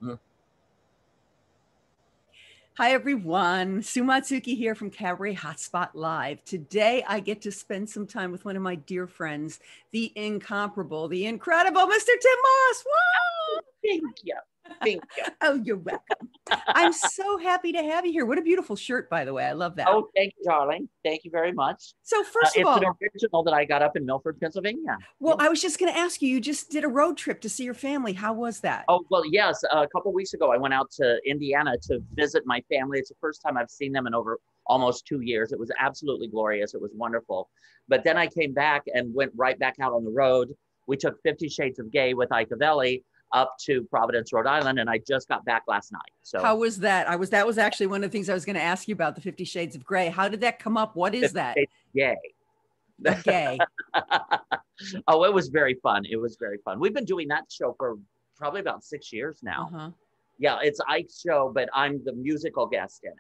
Mm. Hi, everyone. Sue Matsuki here from Cabaret Hotspot Live. Today, I get to spend some time with one of my dear friends, the incomparable, the incredible Mr. Tim Moss. Whoa! Thank you. Thank you. Oh, you're welcome. I'm so happy to have you here. What a beautiful shirt, by the way. I love that. Oh, thank you, darling. Thank you very much. So, first of It's an all, original that I got up in Milford, Pennsylvania. well, I was just going to ask you, you just did a road trip to see your family. How was that? Oh, well, yes. A couple of weeks ago, I went out to Indiana to visit my family. It's the first time I've seen them in over almost 2 years. It was absolutely glorious. It was wonderful. But then I came back and went right back out on the road. We took 50 Shades of Gay with Icavelli up to Providence, Rhode Island, and I just got back last night. So How was that? That was actually one of the things I was going to ask you about, the 50 Shades of Grey. How did that come up? What is 50 that? Shades of Gay. Of gay. Oh, it was very fun. It was very fun. We've been doing that show for probably about 6 years now. Uh-huh. Yeah, it's Ike's show, but I'm the musical guest in it.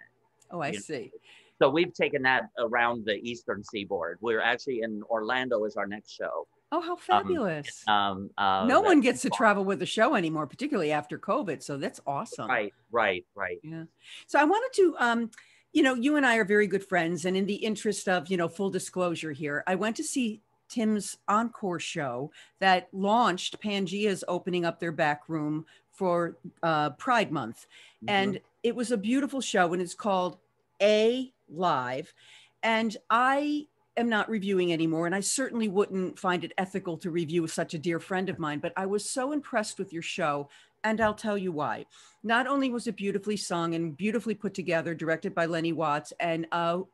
Oh, I see. So we've taken that around the Eastern Seaboard. We're actually in Orlando is our next show. Oh, how fabulous. No that, one gets to travel with the show anymore, particularly after COVID. So that's awesome. Right. Yeah. So I wanted to, you and I are very good friends. And in the interest of, full disclosure here, I went to see Tim's encore show that launched Pangea's opening up their back room for Pride Month. Mm-hmm. And it was a beautiful show, and it's called A Live. And I am not reviewing anymore, and I certainly wouldn't find it ethical to review such a dear friend of mine, but I was so impressed with your show, and I'll tell you why. Not only was it beautifully sung and beautifully put together, directed by Lenny Watts, and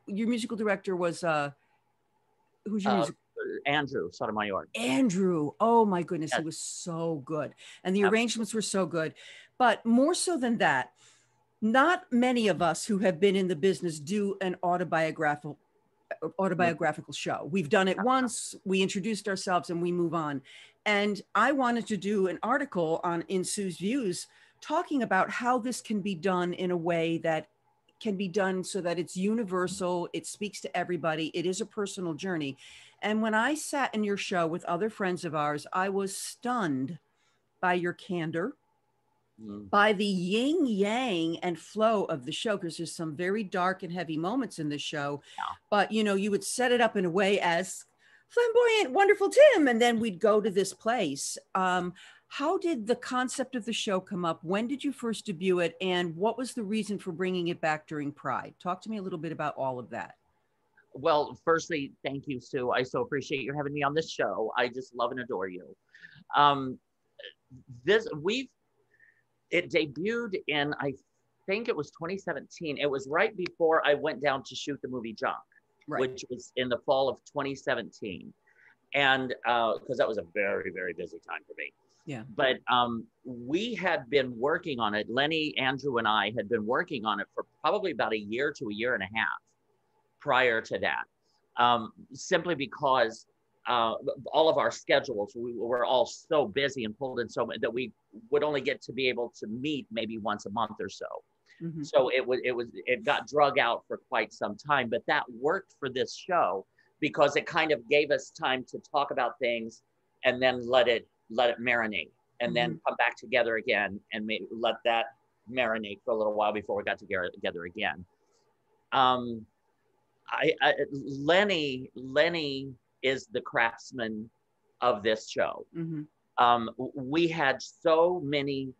your musical director was, who's your music? Andrew Sotomayor. Andrew, oh my goodness, Yes. He was so good. And the arrangements were so good. But more so than that, not many of us who have been in the business do an autobiographical show. We've done it once, we introduced ourselves, and we move on. And I wanted to do an article in Sue's Views talking about how this can be done in a way that can be done so that it's universal, it speaks to everybody, it is a personal journey. And when I sat in your show with other friends of ours, I was stunned by your candor, by the yin yang and flow of the show, because there's some very dark and heavy moments in the show. Yeah. But you would set it up in a way as flamboyant, wonderful Tim, and then we'd go to this place. How did the concept of the show come up? When did you first debut it? And what was the reason for bringing it back during Pride? Talk to me a little bit about all of that. Well, firstly, thank you, Sue. I so appreciate you having me on this show. I just love and adore you. It debuted in, I think it was 2017. It was right before I went down to shoot the movie Junk, which was in the fall of 2017. And because that was a very, very busy time for me. Yeah. But we had been working on it. Lenny, Andrew, and I had been working on it for probably about a year to a year and a half prior to that, simply because all of our schedules, we were all so busy and pulled in so much that we would only get to be able to meet maybe once a month or so. Mm-hmm. So it got drug out for quite some time, but that worked for this show because it kind of gave us time to talk about things and then let it marinate and mm-hmm. then come back together again and let that marinate for a little while before we got together again. Lenny is the craftsman of this show. Mm-hmm. We had so many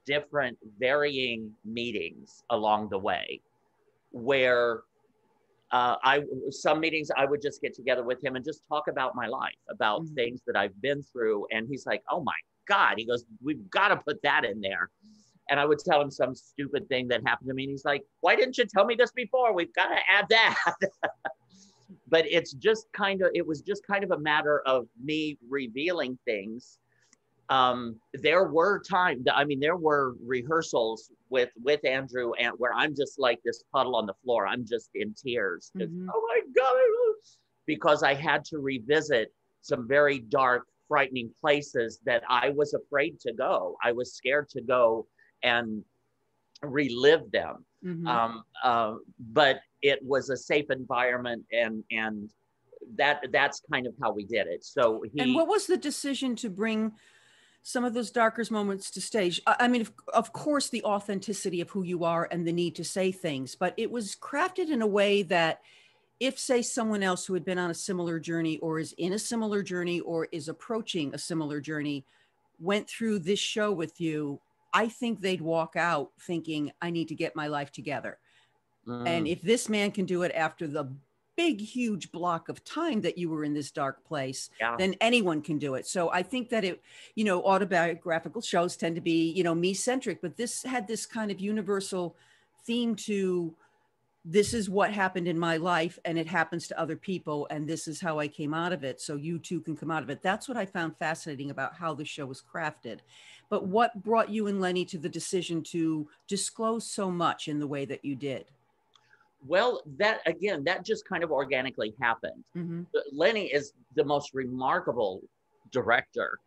different varying meetings along the way where some meetings I would just get together with him and just talk about my life, about mm-hmm. things that I've been through. And he's like, oh my God, he goes, we've got to put that in there. And I would tell him some stupid thing that happened to me. And he's like, why didn't you tell me this before? We've got to add that. But it was just kind of a matter of me revealing things. There were rehearsals with Andrew and where I'm just like this puddle on the floor. I'm just in tears. Mm-hmm. Oh my God. Because I had to revisit some very dark, frightening places that I was afraid to go. I was scared to go and relive them. Mm-hmm. But it was a safe environment and that's kind of how we did it. So And what was the decision to bring some of those darker moments to stage. I mean, of course, the authenticity of who you are and the need to say things, but it was crafted in a way that if, say, someone else who had been on a similar journey or is in a similar journey or is approaching a similar journey went through this show with you, I think they'd walk out thinking, I need to get my life together. And if this man can do it after the big, huge block of time that you were in this dark place, then anyone can do it. So I think that it, you know, autobiographical shows tend to be, you know, me-centric, but this had this kind of universal theme to, this is what happened in my life and it happens to other people. And this is how I came out of it. So you too can come out of it. That's what I found fascinating about how the show was crafted. But what brought you and Lenny to the decision to disclose so much in the way that you did? Well, that just kind of organically happened. Lenny is the most remarkable director,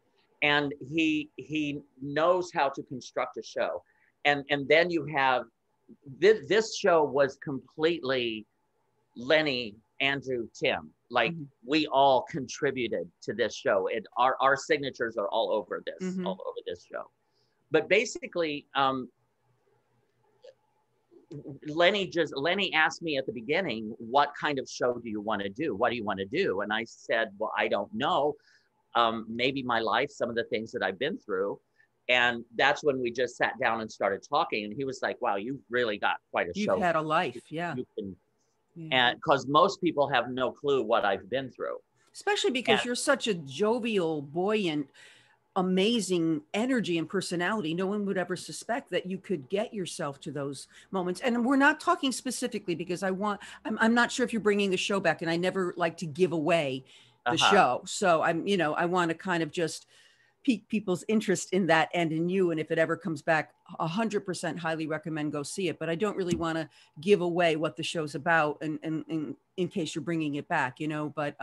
and he knows how to construct a show. And then you have, this show was completely Lenny, Andrew, Tim. Like we all contributed to this show. Our signatures are all over this, all over this show. But basically, Lenny asked me at the beginning, what kind of show do you want to do? What do you want to do? And I said, well, I don't know. Maybe my life, some of the things that I've been through. And that's when we just sat down and started talking. And he was like, wow, you've really got quite a show. You've had a life. Yeah. And because most people have no clue what I've been through. Especially because you're such a jovial, buoyant, amazing energy and personality. No one would ever suspect that you could get yourself to those moments. And we're not talking specifically because I'm not sure if you're bringing the show back, and I never like to give away the show. So I want to kind of just pique people's interest in that and in you. And if it ever comes back, 100% highly recommend go see it. But I don't really want to give away what the show's about and in case you're bringing it back, you know, but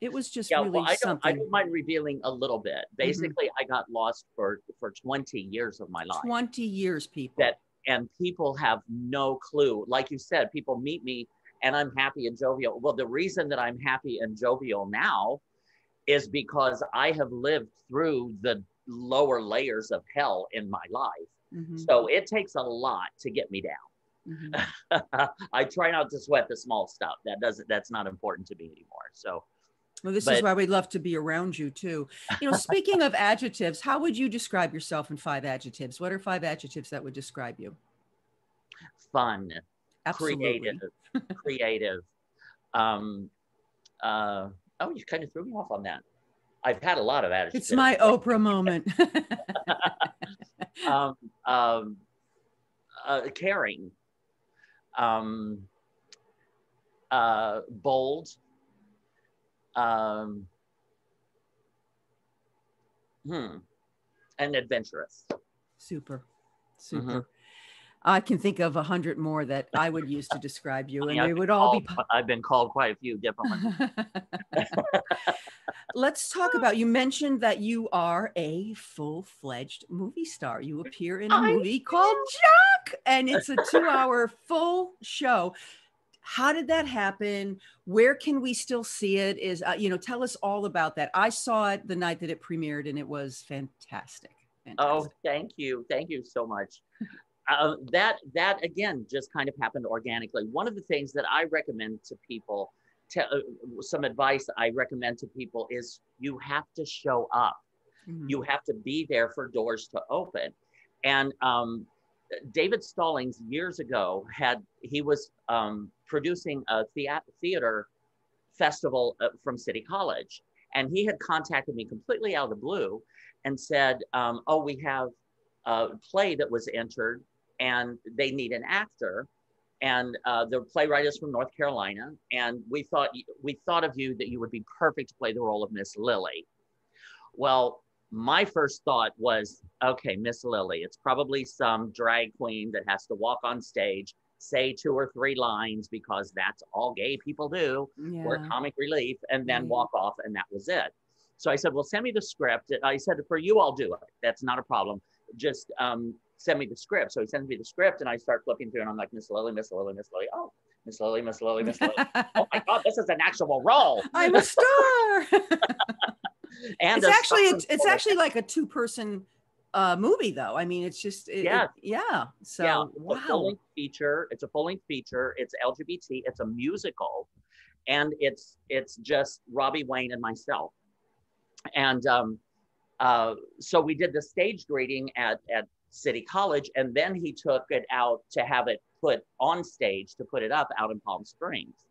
it was just really something. I don't mind revealing a little bit. Basically, I got lost for 20 years of my life. 20 years, people. And people have no clue. Like you said, people meet me and I'm happy and jovial. Well, the reason that I'm happy and jovial now is because I have lived through the lower layers of hell in my life. So it takes a lot to get me down. I try not to sweat the small stuff. That's not important to me anymore. So, well, this is why we'd love to be around you too. You know, speaking of adjectives, how would you describe yourself in 5 adjectives? What are 5 adjectives that would describe you? Fun, absolutely. creative. Oh, you kind of threw me off on that. I've had a lot of adjectives. It's my Oprah moment. Caring, bold, and adventurous. Super. I can think of 100 more that I would use to describe you, and they would all be. I've been called quite a few different ones. Let's talk about, you mentioned that you are a full-fledged movie star. You appear in a movie called Jock, and it's a 2-hour full show. How did that happen? Where can we still see it? Tell us all about that. I saw it the night that it premiered, and it was fantastic. Oh, thank you. Thank you so much. That again just kind of happened organically. One of the things that I recommend to people, some advice I recommend to people is you have to show up. You have to be there for doors to open. And David Stallings years ago he was producing a theater festival from City College, and he had contacted me completely out of the blue and said, oh, we have a play that was entered and they need an actor. And the playwright is from North Carolina. And we thought of you that you would be perfect to play the role of Miss Lily. Well, my first thought was, okay, Miss Lily, it's probably some drag queen that has to walk on stage, say 2 or 3 lines because that's all gay people do, or comic relief, and then walk off, and that was it. So I said, well, send me the script. I said, for you, I'll do it. That's not a problem. Just send me the script. So he sends me the script, and I start flipping through, and I'm like, Miss Lily, Miss Lily, Miss Lily. Oh, Miss Lily, Miss Lily, Miss Lily. Oh my God, this is an actual role. I'm a star. And it's actually like a 2-person movie though. I mean, it's just yeah. So yeah, wow. full-length feature. It's a full-length feature. It's LGBT. It's a musical, and it's just Robbie Wayne and myself. And so we did the staged reading at City College, and then he took it out to have it put on stage, to put it up out in Palm Springs.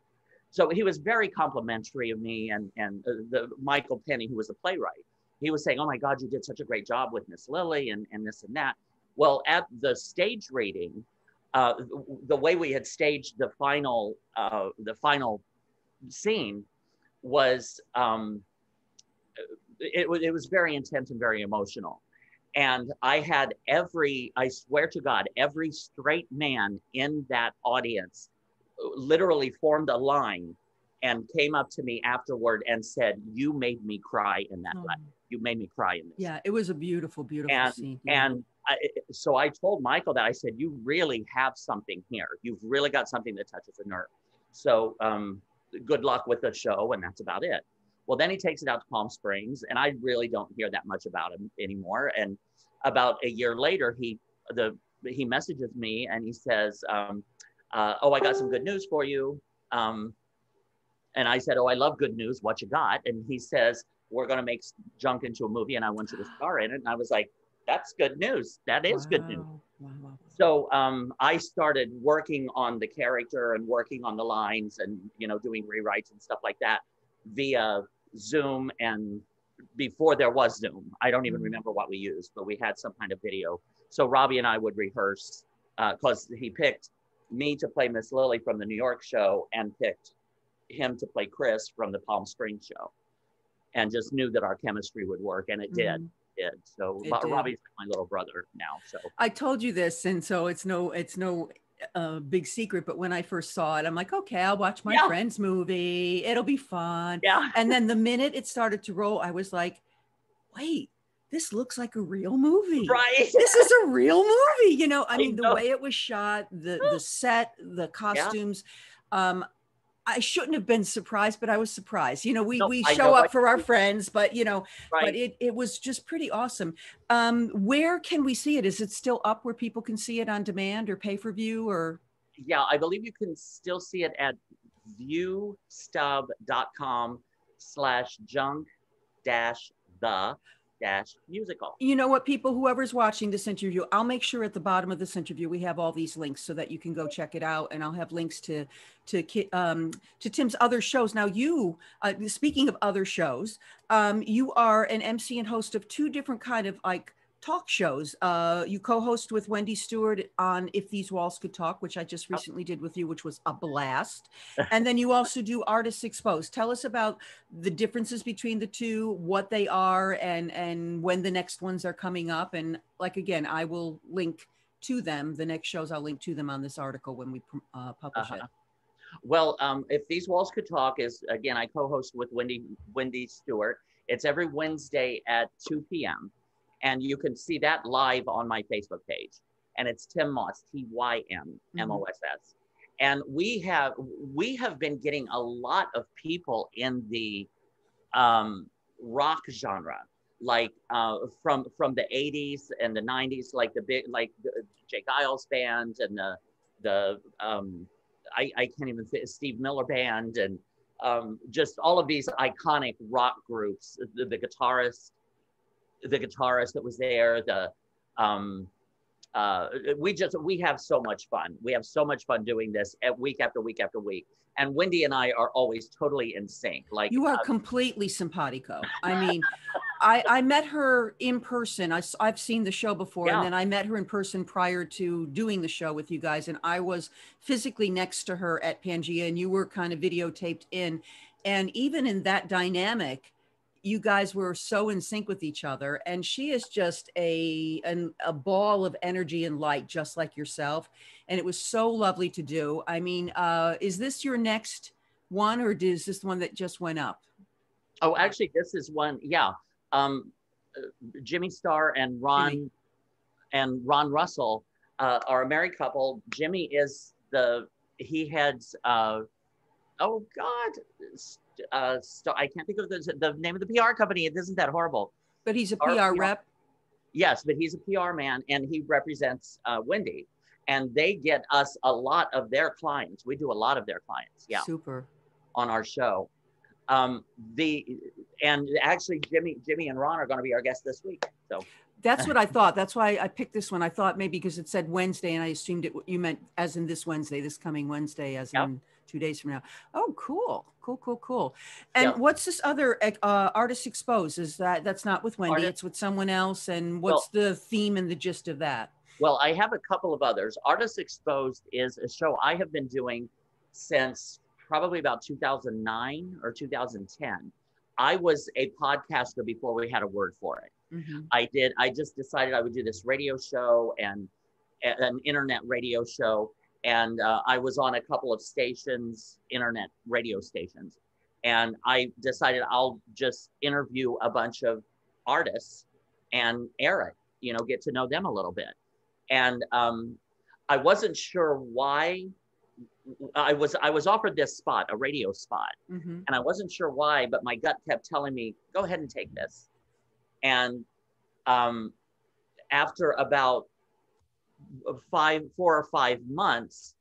So he was very complimentary of me, and the Michael Penny, who was the playwright, he was saying, "Oh my God, you did such a great job with Miss Lily and this and that." Well, at the stage reading, the way we had staged the final scene was it was very intense and very emotional. And I swear to God, every straight man in that audience literally formed a line and came up to me afterward and said, "You made me cry in that play. You made me cry in this." Yeah, it was a beautiful, beautiful scene. Yeah. And so I told Michael that. I said, "You really have something here. You've really got something that touches a nerve. So good luck with the show." And that's about it. Well, then he takes it out to Palm Springs, and I really don't hear that much about him anymore. And about a year later, he messages me and he says, "Oh, I got some good news for you." And I said, "Oh, I love good news. What you got?" And he says, "We're going to make Junk into a movie, and I want you to star in it." And I was like, "That's good news. That is good news." Wow. So I started working on the character and working on the lines and, doing rewrites and stuff like that via Zoom. And before there was Zoom, I don't even remember what we used, but we had some kind of video. So Robbie and I would rehearse because he picked me to play Miss Lily from the New York show and picked him to play Chris from the Palm Springs show, and just knew that our chemistry would work, and it did. So Robbie's my little brother now. So I told you this, and so it's no big secret, but when I first saw it, I'm like, okay, I'll watch my friend's movie. It'll be fun. Yeah. And then the minute it started to roll, I was like, wait, this looks like a real movie. Right. This is a real movie. I mean, the way it was shot, the set, the costumes. I shouldn't have been surprised, but I was surprised. We show up for our friends, but but it was just pretty awesome. Where can we see it? Is it still up where people can see it on demand or pay per view or? Yeah, I believe you can still see it at viewstub.com/junk-the musical. You know what, people, whoever's watching this interview, I'll make sure at the bottom of this interview we have all these links so that you can go check it out, and I'll have links to Tim's other shows. Now, you speaking of other shows, you are an MC and host of 2 different kind of talk shows. You co-host with Wendy Stewart on If These Walls Could Talk, which I just recently did with you, which was a blast. And then you also do Artists Exposed. Tell us about the differences between the 2, what they are, and when the next ones are coming up. And again, I will link to them. The next shows, I'll link to them on this article when we publish it. Well, If These Walls Could Talk is, again, I co-host with Wendy Stewart. It's every Wednesday at 2 p.m. And you can see that live on my Facebook page. And it's Tim Moss, TYMMOSS. And we have been getting a lot of people in the rock genre, from the 80s and the 90s, like the Jay Giles band and the I can't even say Steve Miller band, and just all of these iconic rock groups, the guitarist that was there, we have so much fun. We have so much fun doing this week after week after week. And Wendy and I are always totally in sync. You are completely simpatico. I mean, I met her in person. I've seen the show before, and then I met her in person prior to doing the show with you guys. And I was physically next to her at Pangea, and you were kind of videotaped in. And even in that dynamic, you guys were so in sync with each other. And she is just a ball of energy and light, just like yourself. And it was so lovely to do. I mean, is this your next one, or is this one that just went up? Oh, actually, this is one. Yeah. Jimmy Starr and Ron Russell are a married couple. Jimmy is he heads oh God, I can't think of the name of the PR company. It isn't that horrible. But he's a PR rep. Yes, but he's a PR man, and he represents Wendy, and they get us a lot of their clients. We do a lot of their clients. Yeah, super on our show. And actually, Jimmy and Ron are going to be our guests this week. So that's what I thought. That's why I picked this one. I thought maybe because it said Wednesday, and I assumed you meant as in this Wednesday, this coming Wednesday, as in 2 days from now. Oh, cool. And what's this other Artist Exposed? Is that's not with Wendy, it's with someone else. And what's the theme and the gist of that? Well, I have a couple of others. Artist Exposed is a show I have been doing since probably about 2009 or 2010. I was a podcaster before we had a word for it. I just decided I would do this radio show and an internet radio show. And I was on a couple of stations, internet radio stations. And I decided I'll just interview a bunch of artists and air it, get to know them a little bit. And I wasn't sure why. I was offered this spot, a radio spot, and I wasn't sure why, but my gut kept telling me, go ahead and take this. And after about 4 or 5 months,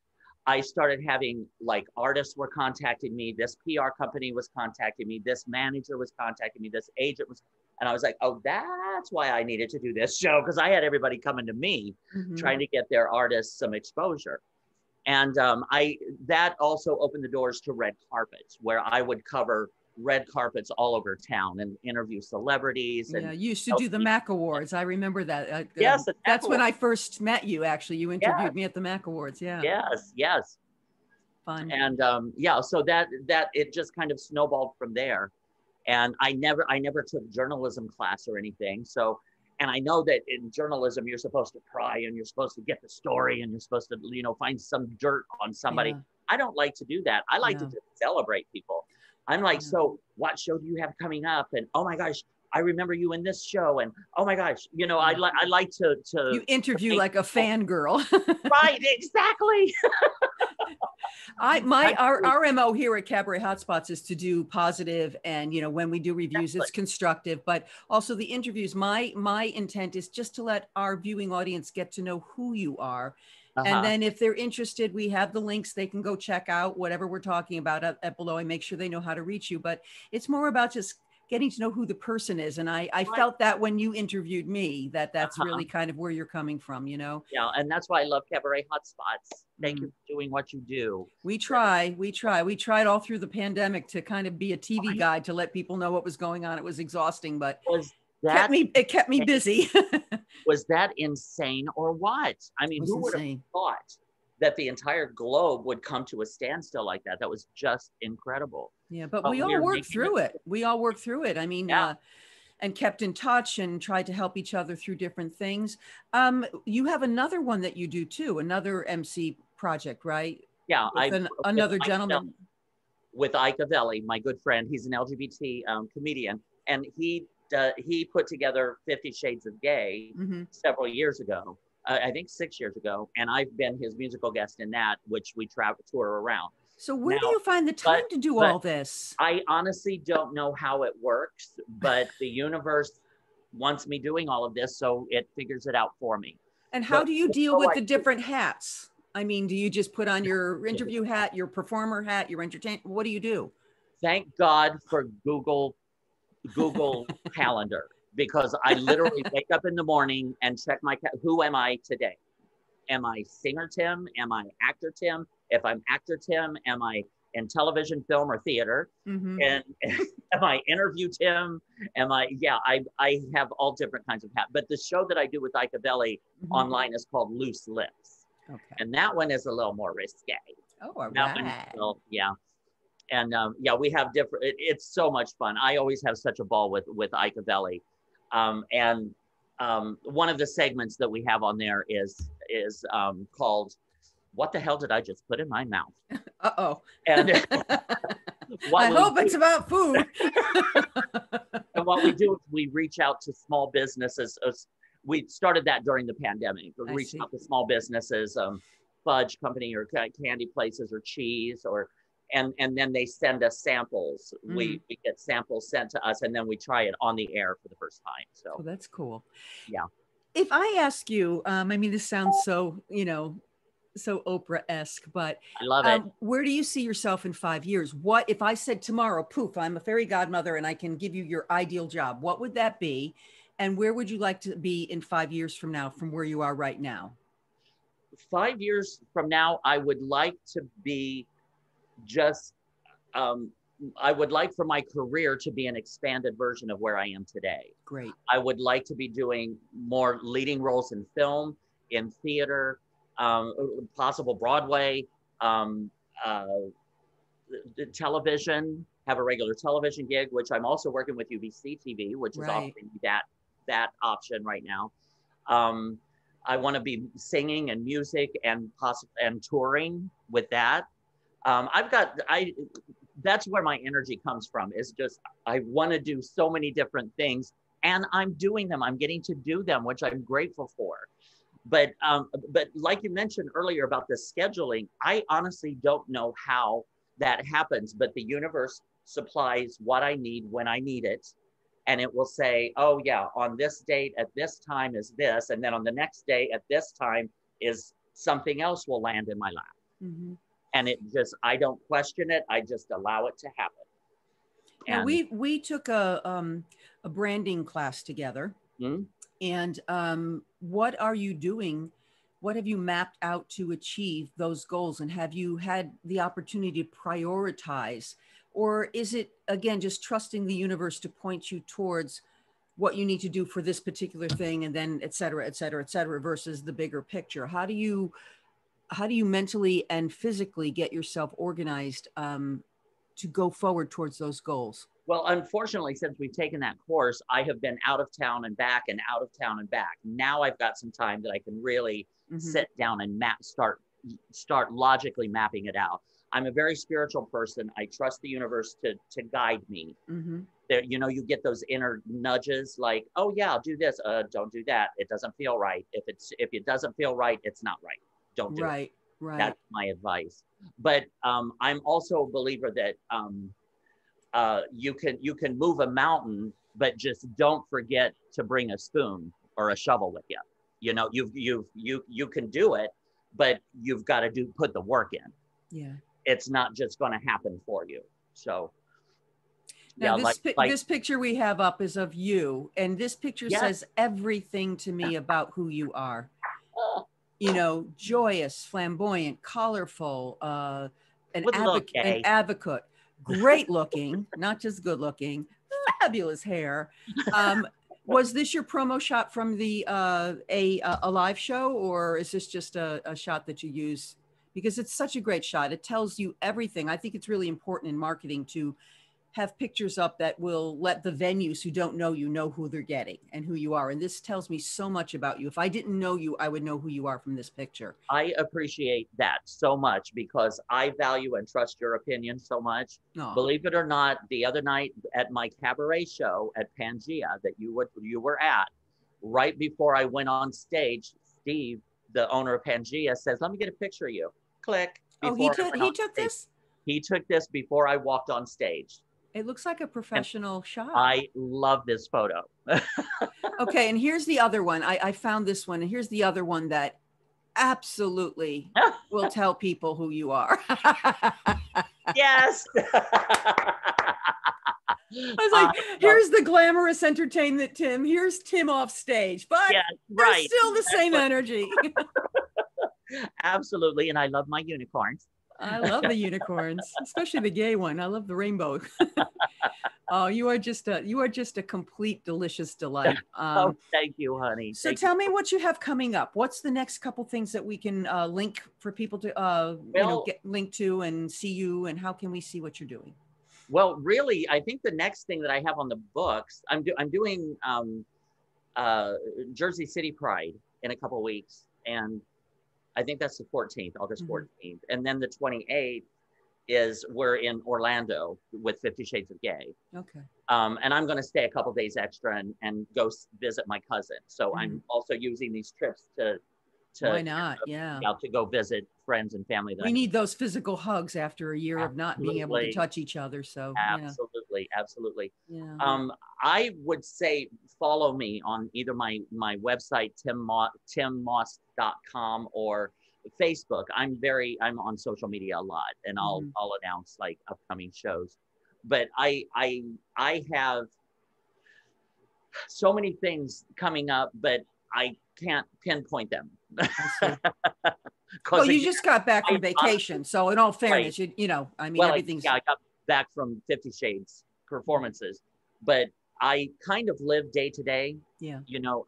I started having, like, artists were contacting me, this PR company was contacting me, this manager was contacting me, this agent was, and I was like, oh, that's why I needed to do this show, because I had everybody coming to me trying to get their artists some exposure. And that also opened the doors to red carpets, where I would cover red carpets all over town and interview celebrities. And you used to do the Mac Awards. I remember that. Yes, that's when I first met you. Actually, you interviewed me at the Mac Awards. Yeah. Yes. Fun. And so that it just kind of snowballed from there. And I never took journalism class or anything. So, and I know that in journalism you're supposed to pry and you're supposed to get the story and you're supposed to find some dirt on somebody. Yeah. I don't like to do that. I like to just celebrate people. I'm like, so what show do you have coming up? And oh my gosh, I remember you in this show. And oh my gosh, I like to you interview like a fangirl. Right, exactly. Our MO here at Cabaret Hotspots is to do positive, and when we do reviews, it's constructive, but also the interviews. My intent is just to let our viewing audience get to know who you are. And then if they're interested, we have the links. They can go check out whatever we're talking about at below and make sure they know how to reach you. But it's more about just getting to know who the person is. And I felt that when you interviewed me, that's really kind of where you're coming from, Yeah, and that's why I love Cabaret Hotspots. Thank you for doing what you do. We tried all through the pandemic to kind of be a TV guide to let people know what was going on. It was exhausting, but it kept me busy. Was that insane or what? I mean, who would have thought that the entire globe would come to a standstill like that? That was just incredible. Yeah, but we all worked through it. We all worked through it. I mean, and kept in touch and tried to help each other through different things. You have another one that you do too, another MC project, right? Yeah. Another gentleman. With Ike Avelli, my good friend. He's an LGBT comedian, and he put together 50 Shades of Gay several years ago. I think 6 years ago. And I've been his musical guest in that, which we tour around. So where do you find the time to do all this? I honestly don't know how it works, but the universe wants me doing all of this, so it figures it out for me. And how do you deal with the different hats? I mean, do you just put on your interview hat, your performer hat, your entertainer? What do you do? Thank God for Google Calendar, because I literally wake up in the morning and check who am I today? Am I singer Tim? Am I actor Tim? If I'm actor Tim, am I in television, film, or theater? And am I interview Tim? I have all different kinds of hats. But the show that I do with Ike Avelli online is called Loose Lips. Okay. And that one is a little more risque. Oh, all right. And we have different, it's so much fun. I always have such a ball with Ike Avelli. And one of the segments that we have on there is called "What the hell did I just put in my mouth?" Uh-oh. And I hope it's about food. And what we do is we reach out to small businesses. We started that during the pandemic. We reached out to small businesses, fudge company or candy places or cheese or and then they send us samples. We get samples sent to us, and then we try it on the air for the first time. So that's cool. Yeah. If I ask you, I mean, this sounds so, so Oprah-esque, but I love it. Where do you see yourself in 5 years? What if I said tomorrow, poof, I'm a fairy godmother and I can give you your ideal job? What would that be? And where would you like to be in 5 years from now, from where you are right now? 5 years from now, I would like to be just, I would like for my career to be an expanded version of where I am today. Great. I would like to be doing more leading roles in film, in theater, possible Broadway, television, have a regular television gig, which I'm also working with UBC TV, which is offering me that option right now. I want to be singing and music and touring with that. That's where my energy comes from, is just, I want to do so many different things, and I'm doing them. I'm getting to do them, which I'm grateful for. But like you mentioned earlier about the scheduling, I honestly don't know how that happens, but the universe supplies what I need when I need it. And it will say, oh yeah, on this date at this time is this. And then on the next day at this time is something else will land in my lap. Mm-hmm. And it just, I don't question it. I just allow it to happen. Now, we took a branding class together. Mm-hmm. And what are you doing? What have you mapped out to achieve those goals? And have you had the opportunity to prioritize? Or is it, again, just trusting the universe to point you towards what you need to do for this particular thing, and then et cetera, versus the bigger picture? How do you mentally and physically get yourself organized to go forward towards those goals? Well, unfortunately, since we've taken that course, I have been out of town and back and out of town and back. Now I've got some time that I can really sit down and start logically mapping it out. I'm a very spiritual person. I trust the universe to guide me. Mm-hmm. There, you get those inner nudges like, oh yeah, do this. Don't do that. It doesn't feel right. If it doesn't feel right, it's not right. Don't do it. Right. That's my advice. But I'm also a believer that you can move a mountain, but just don't forget to bring a spoon or a shovel with you. You can do it, but you've got to put the work in. Yeah. It's not just going to happen for you. So now this picture we have up is of you, and this picture says everything to me about who you are. Joyous, flamboyant, colorful, an advocate, great looking, not just good looking, fabulous hair. Was this your promo shot from the a live show, or is this just a shot that you use? Because it's such a great shot. It tells you everything. I think it's really important in marketing to have pictures up that will let the venues who don't know you know who they're getting and who you are. And this tells me so much about you. If I didn't know you, I would know who you are from this picture. I appreciate that so much, because I value and trust your opinion so much. Oh. Believe it or not, the other night at my cabaret show at Pangea that you were at, right before I went on stage, Steve, the owner of Pangea, says, "Let me get a picture of you." Click. Oh, he took this? He took this before I walked on stage. It looks like a professional shot. I love this photo. Okay, and here's the other one. I found this one, and here's the other one that absolutely will tell people who you are. Yes. I was like, here's the glamorous entertainment Tim. Here's Tim off stage, but there's still the same energy. Absolutely, and I love my unicorns. I love the unicorns, especially the gay one. I love the rainbow. Oh, you are just a complete delicious delight. Oh, thank you, honey. So tell me what you have coming up. What's the next couple things that we can link for people to get linked to and see you, and how can we see what you're doing? Well, really, I think the next thing that I have on the books, I'm doing Jersey City Pride in a couple of weeks, and I think that's the 14th, August 14th. And then the 28th we're in Orlando with 50 Shades of Gay. Okay. And I'm going to stay a couple days extra and go visit my cousin. So I'm also using these trips Why not? Yeah. To go visit friends and family. We need those physical hugs after a year of not being able to touch each other. So absolutely, absolutely. Yeah. I would say follow me on either my website, timmoss.com, or Facebook. I'm on social media a lot, and I'll announce like upcoming shows. But I have so many things coming up, but I can't pinpoint them. Well, you just got back from vacation, so in all fairness, you know, I mean, everything's. I got back from 50 Shades performances, but I kind of live day to day. Yeah. You know,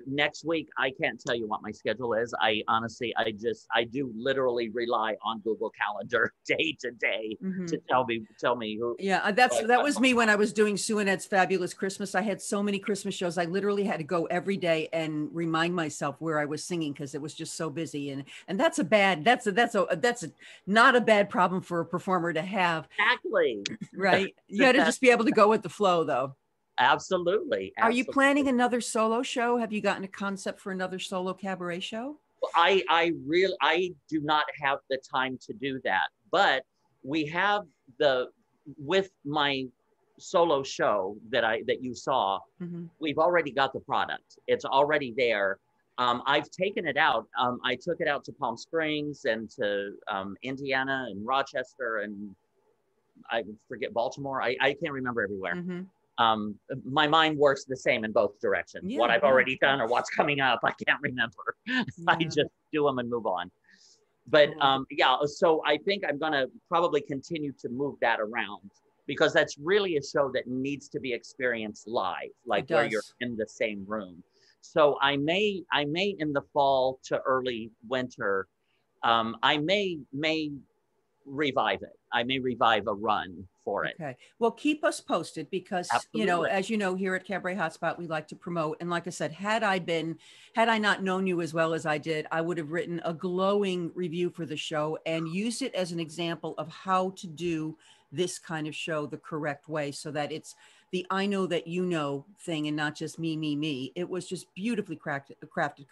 next week, I can't tell you what my schedule is. I honestly, I do literally rely on Google Calendar day to day to tell me who. Yeah, that was me when I was doing Sue and Ed's Fabulous Christmas. I had so many Christmas shows. I literally had to go every day and remind myself where I was singing because it was just so busy. And that's not a bad problem for a performer to have. Exactly. Right. You got to just be able to go with the flow, though. Absolutely. Are you planning another solo show? Have you gotten a concept for another solo cabaret show? I do not have the time to do that, but we have with my solo show that you saw, we've already got the product. It's already there. I've taken it out. I took it out to Palm Springs and to Indiana and Rochester, and I forget Baltimore. I can't remember everywhere. My mind works the same in both directions. What I've already done or what's coming up, I can't remember. I just do them and move on. But so I think I'm going to probably continue to move that around, because that's really a show that needs to be experienced live, like where you're in the same room. So I may in the fall to early winter, I may revive it. I may revive a run for it. Okay. Well, keep us posted, because, you know, as you know, here at Cabaret Hotspot, we like to promote. And like I said, had I not known you as well as I did, I would have written a glowing review for the show and used it as an example of how to do this kind of show the correct way, so that it's the I know that you know thing and not just me. It was just beautifully crafted.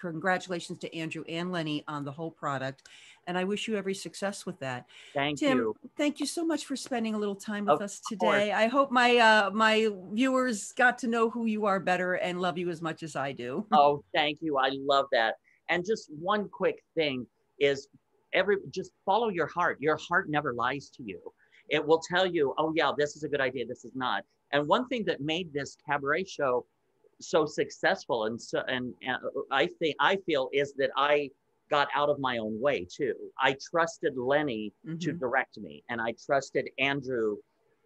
Congratulations to Andrew and Lenny on the whole product. And I wish you every success with that. Thank Tim, you. Thank you so much for spending a little time with us today. I hope my viewers got to know who you are better and love you as much as I do. Oh, thank you. I love that. And just one quick thing is just follow your heart. Your heart never lies to you. It will tell you, oh yeah, this is a good idea, this is not. And one thing that made this cabaret show so successful and I feel is that I got out of my own way too. I trusted Lenny to direct me, and I trusted Andrew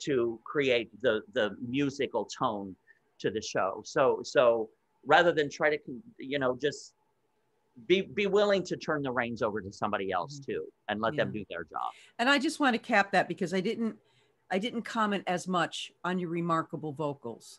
to create the musical tone to the show. So rather than try to, you know, just be willing to turn the reins over to somebody else too, and let them do their job. And I just want to cap that, because I didn't comment as much on your remarkable vocals.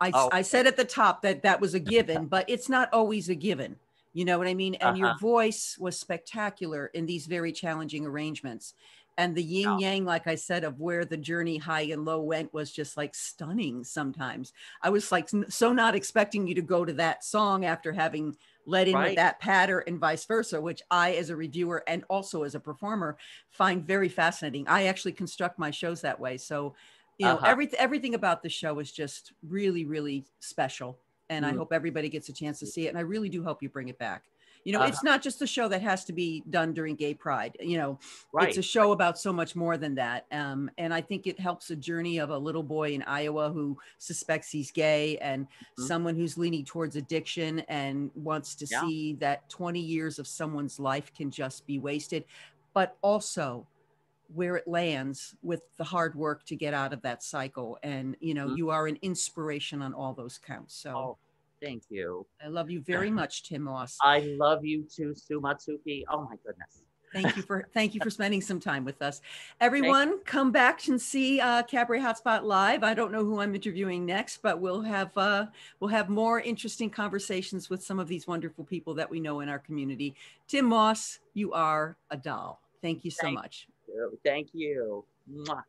I said at the top that was a given, but it's not always a given. You know what I mean? And your voice was spectacular in these very challenging arrangements. And the yin yang, like I said, of where the journey high and low went was just like stunning sometimes. I was like so not expecting you to go to that song after having led in with that patter, and vice versa, which I, as a reviewer and also as a performer, find very fascinating. I actually construct my shows that way. So, you know, everything about the show is just really, really special. And I hope everybody gets a chance to see it. And I really do hope you bring it back. You know, it's not just a show that has to be done during Gay Pride. You know, it's a show about so much more than that. And I think it helps a journey of a little boy in Iowa who suspects he's gay, and someone who's leaning towards addiction and wants to see that 20 years of someone's life can just be wasted, but also where it lands with the hard work to get out of that cycle. And, you know, you are an inspiration on all those counts. So thank you. I love you very much, Tim Moss. I love you too, Sue Matsuki. Oh my goodness. Thank you for spending some time with us. Everyone, come back and see Cabaret Hotspot live. I don't know who I'm interviewing next, but we'll have more interesting conversations with some of these wonderful people that we know in our community. Tim Moss, you are a doll. Thank you so much. Thank you. Mwah.